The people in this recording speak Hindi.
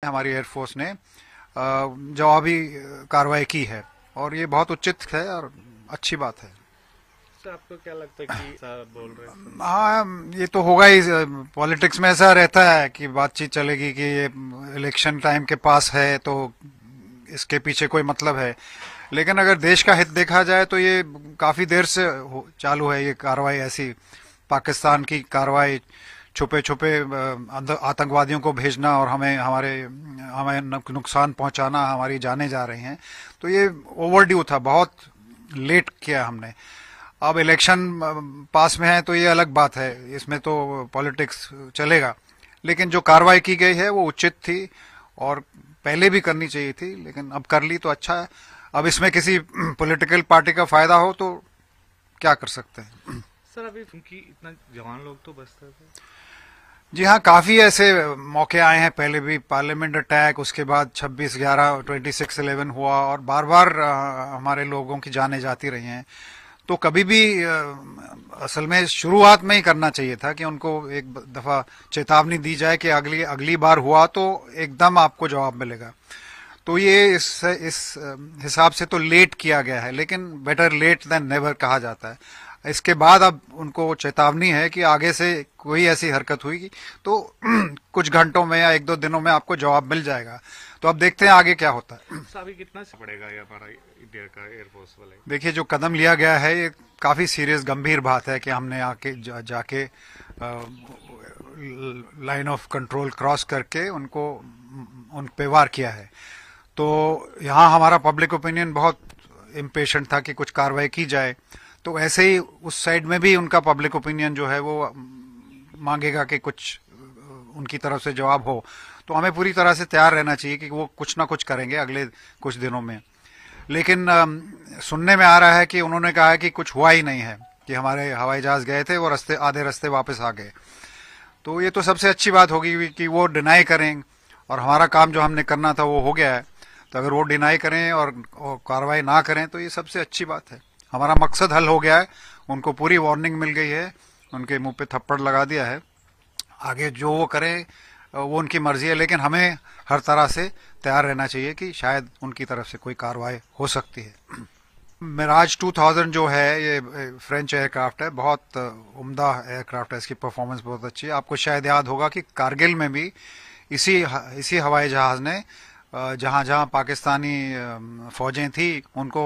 हमारी एयरफोर्स ने जवाबी कार्रवाई की है और ये बहुत उचित है और अच्छी बात है। सर आपको क्या लगता है कि ऐसा बोल रहे हैं? हाँ, ये तो होगा ही। पॉलिटिक्स में ऐसा रहता है कि बातचीत चलेगी कि ये इलेक्शन टाइम के पास है तो इसके पीछे कोई मतलब है। लेकिन अगर देश का हित देखा जाए तो ये काफी देर से चालू है ये कार्रवाई ऐसी। पाकिस्तान की कार्रवाई, छुपे छुपे आतंकवादियों को भेजना और हमें नुकसान पहुंचाना, हमारी जानें जा रही हैं। तो ये ओवरड्यू था, बहुत लेट किया हमने। अब इलेक्शन पास में है तो ये अलग बात है, इसमें तो पॉलिटिक्स चलेगा। लेकिन जो कार्रवाई की गई है वो उचित थी और पहले भी करनी चाहिए थी, लेकिन अब कर ली तो अच्छा है। अब इसमें किसी पॉलिटिकल पार्टी का फायदा हो तो क्या कर सकते हैं। सर अभी क्योंकि इतना जवान लोग तो बचते थे। जी हाँ, काफी ऐसे मौके आए हैं पहले भी। पार्लियामेंट अटैक, उसके बाद 26/11, 26/11 हुआ और बार बार हमारे लोगों की जानें जाती रही हैं। तो कभी भी असल में शुरुआत में ही करना चाहिए था कि उनको एक दफा चेतावनी दी जाए कि अगली अगली बार हुआ तो एकदम आपको जवाब मिलेगा। तो ये इस हिसाब से तो लेट किया गया है, लेकिन बेटर लेट देन नेवर कहा जाता है। इसके बाद अब उनको चेतावनी है कि आगे से कोई ऐसी हरकत हुई तो कुछ घंटों में या 1-2 दिनों में आपको जवाब मिल जाएगा। तो अब देखते हैं आगे क्या होता है। सर अभी कितना से पड़ेगा ये हमारा इंडिया का एयरफोर्स वाले? देखिए, जो कदम लिया गया है ये काफी सीरियस गंभीर बात है कि हमने आके जाके लाइन ऑफ कंट्रोल क्रॉस करके उनको उन पे वार किया है। तो यहाँ हमारा पब्लिक ओपिनियन बहुत इम्पेशेंट था कि कुछ कार्रवाई की जाए। तो ऐसे ही उस साइड में भी उनका पब्लिक ओपिनियन जो है वो मांगेगा कि कुछ उनकी तरफ से जवाब हो। तो हमें पूरी तरह से तैयार रहना चाहिए कि वो कुछ ना कुछ करेंगे अगले कुछ दिनों में। लेकिन सुनने में आ रहा है कि उन्होंने कहा है कि कुछ हुआ ही नहीं है, कि हमारे हवाई जहाज गए थे वो आधे रास्ते वापस आ गए। तो ये तो सबसे अच्छी बात होगी कि वो डिनाई करें और हमारा काम जो हमने करना था वो हो गया है। तो अगर वो डिनाई करें और कार्रवाई ना करें तो ये सबसे अच्छी बात है। हमारा मकसद हल हो गया है, उनको पूरी वार्निंग मिल गई है, उनके मुंह पे थप्पड़ लगा दिया है। आगे जो वो करें वो उनकी मर्जी है, लेकिन हमें हर तरह से तैयार रहना चाहिए कि शायद उनकी तरफ से कोई कार्रवाई हो सकती है। मिराज 2000 जो है ये फ्रेंच एयरक्राफ्ट है, बहुत उम्दा एयरक्राफ्ट है, इसकी परफॉर्मेंस बहुत अच्छी है। आपको शायद याद होगा कि कारगिल में भी इसी इसी हवाई जहाज ने जहां जहां पाकिस्तानी फौजें थी उनको